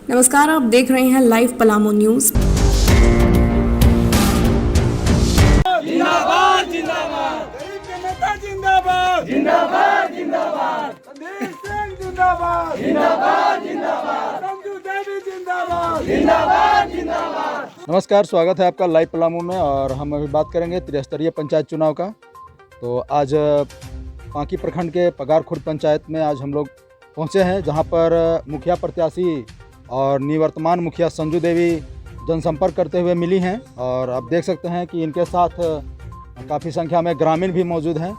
नमस्कार, आप देख रहे हैं लाइव पलामू न्यूज। जिंदाबाद जिंदाबाद गरीब के नेता जिंदाबाद जिंदाबाद जिंदाबाद संदेश सिंह जिंदाबाद जिंदाबाद जिंदाबाद संजू देवी जिंदाबाद जिंदाबाद जिंदाबाद। नमस्कार, स्वागत है आपका लाइव पलामू में। और हम अभी बात करेंगे त्रिस्तरीय पंचायत चुनाव का। तो आज पांकी प्रखंड के पगार खुर्द पंचायत में आज हम लोग पहुंचे हैं, जहां पर मुखिया प्रत्याशी और निवर्तमान मुखिया संजू देवी जनसंपर्क करते हुए मिली हैं। और आप देख सकते हैं कि इनके साथ काफ़ी संख्या में ग्रामीण भी मौजूद हैं।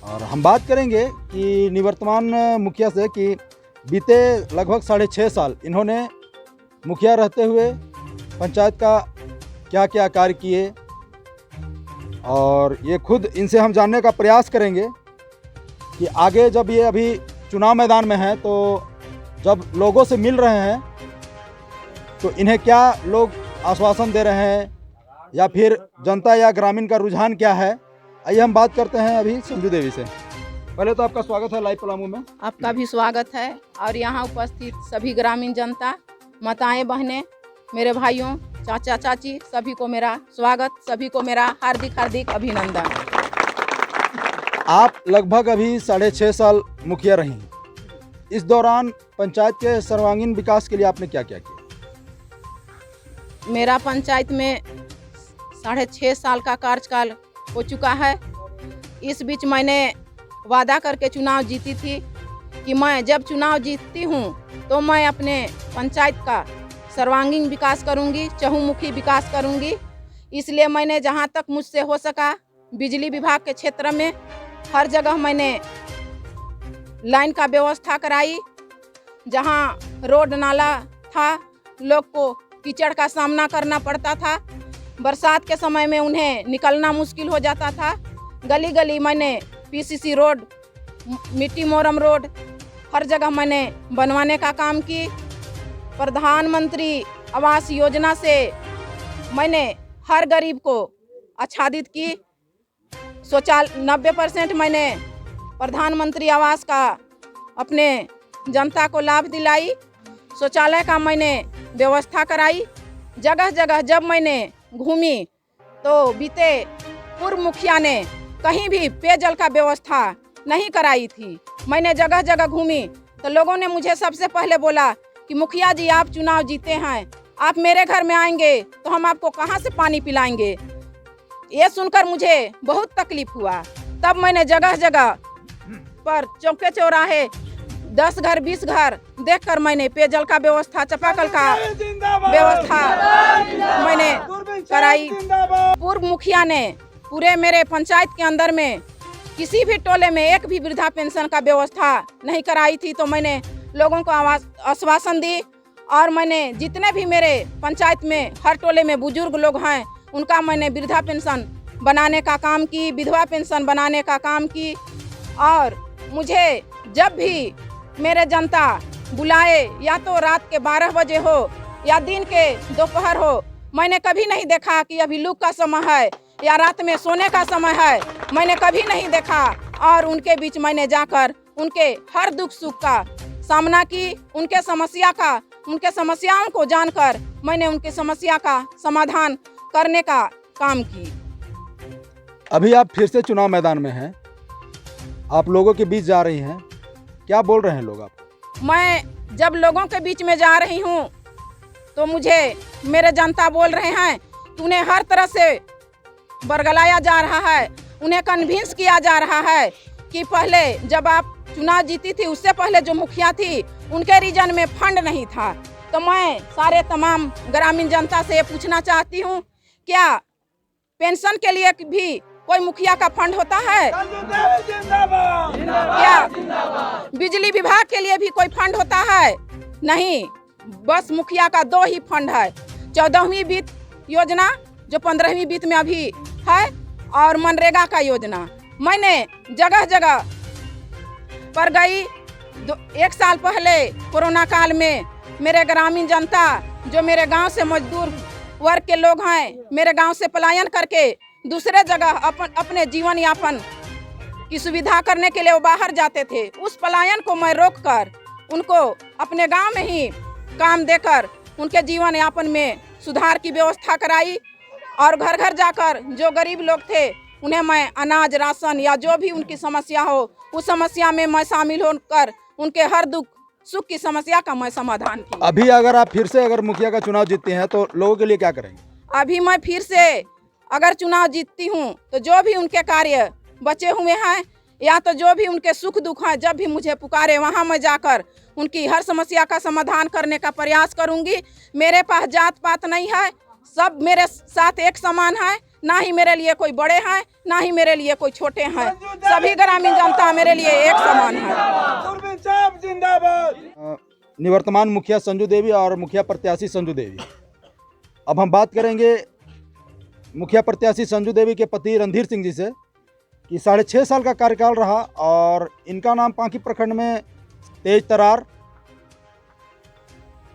और हम बात करेंगे कि निवर्तमान मुखिया से कि बीते लगभग 6.5 साल इन्होंने मुखिया रहते हुए पंचायत का क्या क्या कार्य किए, और ये खुद इनसे हम जानने का प्रयास करेंगे कि आगे जब ये अभी चुनाव मैदान में हैं तो जब लोगों से मिल रहे हैं तो इन्हें क्या लोग आश्वासन दे रहे हैं, या फिर जनता या ग्रामीण का रुझान क्या है। आइए हम बात करते हैं अभी संजू देवी से। पहले तो आपका स्वागत है लाइव पलामू में। आपका भी स्वागत है, और यहाँ उपस्थित सभी ग्रामीण जनता, माताएं बहनें, मेरे भाइयों, चाचा चाची, सभी को मेरा स्वागत, सभी को मेरा हार्दिक हार्दिक अभिनंदन। आप लगभग अभी 6.5 साल मुखिया रही हैं। इस दौरान पंचायत के सर्वांगीण विकास के लिए आपने क्या क्या किया? मेरा पंचायत में 6.5 साल का कार्यकाल हो चुका है। इस बीच मैंने वादा करके चुनाव जीती थी कि मैं जब चुनाव जीतती हूँ तो मैं अपने पंचायत का सर्वांगीण विकास करूँगी, चहुमुखी विकास करूँगी। इसलिए मैंने जहाँ तक मुझसे हो सका बिजली विभाग के क्षेत्र में हर जगह मैंने लाइन का व्यवस्था कराई। जहाँ रोड नाला था, लोग को कीचड़ का सामना करना पड़ता था, बरसात के समय में उन्हें निकलना मुश्किल हो जाता था। गली गली मैंने पीसीसी रोड, मिट्टी मोरम रोड हर जगह मैंने बनवाने का काम की। प्रधानमंत्री आवास योजना से मैंने हर गरीब को आच्छादित की। 90% मैंने प्रधानमंत्री आवास का अपने जनता को लाभ दिलाई। शौचालय का मैंने व्यवस्था कराई। जगह जगह जब मैंने घूमी तो बीते पूर्व मुखिया ने कहीं भी पेयजल का व्यवस्था नहीं कराई थी। मैंने जगह जगह घूमी तो लोगों ने मुझे सबसे पहले बोला कि मुखिया जी, आप चुनाव जीते हैं, आप मेरे घर में आएंगे तो हम आपको कहाँ से पानी पिलाएंगे। ये सुनकर मुझे बहुत तकलीफ हुआ। तब मैंने जगह जगह पर चौके चौराहे 10 घर 20 घर देखकर मैंने पेयजल का व्यवस्था, चापाकल का व्यवस्था मैंने कराई। पूर्व मुखिया ने पूरे मेरे पंचायत के अंदर में किसी भी टोले में एक भी वृद्धा पेंशन का व्यवस्था नहीं कराई थी। तो मैंने लोगों को आश्वासन दी, और मैंने जितने भी मेरे पंचायत में हर टोले में बुजुर्ग लोग हैं उनका मैंने वृद्धा पेंशन बनाने का काम की, विधवा पेंशन बनाने का काम की। और मुझे जब भी मेरे जनता बुलाए, या तो रात के 12 बजे हो या दिन के दोपहर हो, मैंने कभी नहीं देखा कि अभी लू का समय है या रात में सोने का समय है, मैंने कभी नहीं देखा। और उनके बीच मैंने जाकर उनके हर दुख सुख का सामना की। उनके समस्याओं को जानकर मैंने उनकी समस्या का समाधान करने का काम की। अभी आप फिर से चुनाव मैदान में हैं, आप लोगों के बीच जा रही हैं, क्या बोल रहे हैं लोग आपको? मैं जब लोगों के बीच में जा रही हूँ तो मुझे मेरे जनता बोल रहे हैं कि उन्हें हर तरह से बरगलाया जा रहा है, उन्हें कन्विंस किया जा रहा है कि पहले जब आप चुनाव जीती थी उससे पहले जो मुखिया थी उनके रीजन में फंड नहीं था। तो मैं सारे तमाम ग्रामीण जनता से पूछना चाहती हूँ, क्या पेंशन के लिए भी कोई मुखिया का फंड होता है? क्या बिजली विभाग के लिए भी कोई फंड होता है? नहीं, बस मुखिया का 2 ही फंड है। 14वीं वित्त योजना जो 15वीं वित्त में अभी है, और मनरेगा का योजना। मैंने जगह जगह पर गई। 1 साल पहले कोरोना काल में मेरे ग्रामीण जनता, जो मेरे गांव से मजदूर वर्ग के लोग हैं, मेरे गांव से पलायन करके दूसरे जगह अपने जीवन यापन की सुविधा करने के लिए वो बाहर जाते थे। उस पलायन को मैं रोककर उनको अपने गांव में ही काम देकर उनके जीवन यापन में सुधार की व्यवस्था कराई और घर घर जाकर जो गरीब लोग थे उन्हें मैं अनाज राशन या जो भी उनकी समस्या हो उस समस्या में मैं शामिल होकर उनके हर दुख सुख की समस्या का मैं समाधान की। अभी अगर आप फिर से अगर मुखिया का चुनाव जीतते हैं तो लोगों के लिए क्या करेंगे? अभी मैं फिर से अगर चुनाव जीतती हूँ तो जो भी उनके कार्य बचे हुए हैं या तो जो भी उनके सुख दुख हैं, जब भी मुझे पुकारे वहाँ मैं जाकर उनकी हर समस्या का समाधान करने का प्रयास करूँगी। मेरे पास जात पात नहीं है, सब मेरे साथ एक समान है, ना ही मेरे लिए कोई बड़े हैं ना ही मेरे लिए कोई छोटे हैं, सभी ग्रामीण जनता मेरे लिए एक समान है। दूरबीन साहब जिंदाबाद। निवर्तमान मुखिया संजू देवी और मुखिया प्रत्याशी संजू देवी। अब हम बात करेंगे मुखिया प्रत्याशी संजू देवी के पति रणधीर सिंह जी से कि 6.5 साल का कार्यकाल रहा और इनका नाम पांकी प्रखंड में तेज तरार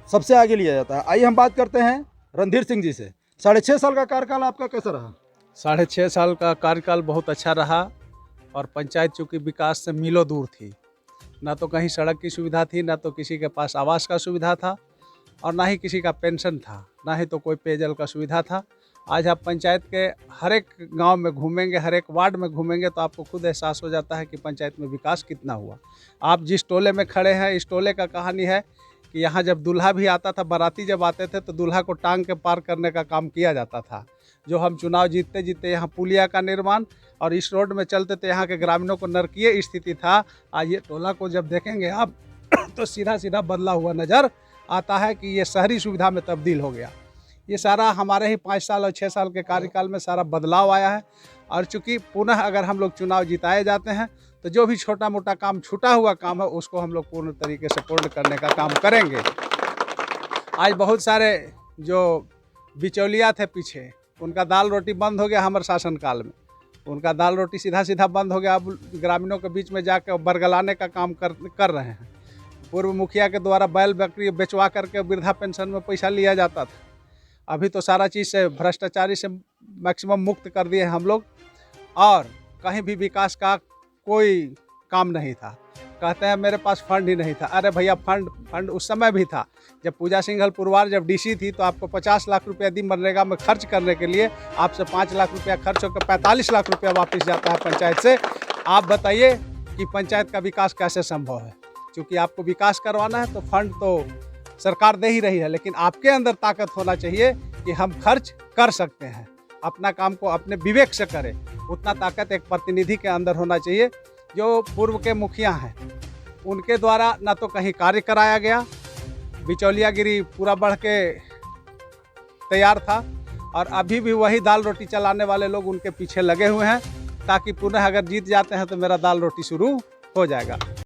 सबसे आगे लिया जाता है। आइए हम बात करते हैं रणधीर सिंह जी से। 6.5 साल का कार्यकाल आपका कैसा रहा? 6.5 साल का कार्यकाल बहुत अच्छा रहा और पंचायत चूँकि विकास से मीलों दूर थी, ना तो कहीं सड़क की सुविधा थी, ना तो किसी के पास आवास का सुविधा था और ना ही किसी का पेंशन था, ना ही तो कोई पेयजल का सुविधा था। आज आप पंचायत के हर एक गांव में घूमेंगे, हर एक वार्ड में घूमेंगे तो आपको खुद एहसास हो जाता है कि पंचायत में विकास कितना हुआ। आप जिस टोले में खड़े हैं, इस टोले का कहानी है कि यहाँ जब दूल्हा भी आता था, बाराती जब आते थे तो दूल्हा को टांग के पार करने का काम किया जाता था। जो हम चुनाव जीतते जीतते यहाँ पुलिया का निर्माण और इस रोड में चलते थे, यहाँ के ग्रामीणों को नरकीय स्थिति था। आज ये टोला को जब देखेंगे आप तो सीधा सीधा बदला हुआ नज़र आता है कि ये शहरी सुविधा में तब्दील हो गया। ये सारा हमारे ही 5 साल और 6 साल के कार्यकाल में सारा बदलाव आया है। और चूँकि पुनः अगर हम लोग चुनाव जिताए जाते हैं तो जो भी छोटा मोटा काम, छूटा हुआ काम है, उसको हम लोग पूर्ण तरीके से पूर्ण करने का काम करेंगे। आज बहुत सारे जो बिचौलिया थे पीछे, उनका दाल रोटी बंद हो गया हमारे शासनकाल में। उनका दाल रोटी सीधा सीधा बंद हो गया। अब ग्रामीणों के बीच में जाकर बरगलाने का काम कर रहे हैं। पूर्व मुखिया के द्वारा बैल बकरी बेचवा करके वृद्धा पेंशन में पैसा लिया जाता था। अभी तो सारा चीज़ से भ्रष्टाचारी से मैक्सिमम मुक्त कर दिए हम लोग और कहीं भी विकास का कोई काम नहीं था। कहते हैं मेरे पास फंड ही नहीं था। अरे भैया, फंड उस समय भी था जब पूजा सिंघल पुरवार जब डीसी थी तो आपको 50 लाख रुपया दी मनरेगा में खर्च करने के लिए। आपसे 5 लाख रुपया खर्च होकर 45 लाख रुपया वापस जाता है पंचायत से। आप बताइए कि पंचायत का विकास कैसे संभव है? क्योंकि आपको विकास करवाना है तो फंड तो सरकार दे ही रही है, लेकिन आपके अंदर ताकत होना चाहिए कि हम खर्च कर सकते हैं, अपना काम को अपने विवेक से करें। उतना ताकत एक प्रतिनिधि के अंदर होना चाहिए। जो पूर्व के मुखिया हैं उनके द्वारा ना तो कहीं कार्य कराया गया, बिचौलियागिरी पूरा बढ़ के तैयार था और अभी भी वही दाल रोटी चलाने वाले लोग उनके पीछे लगे हुए हैं ताकि पुनः अगर जीत जाते हैं तो मेरा दाल रोटी शुरू हो जाएगा।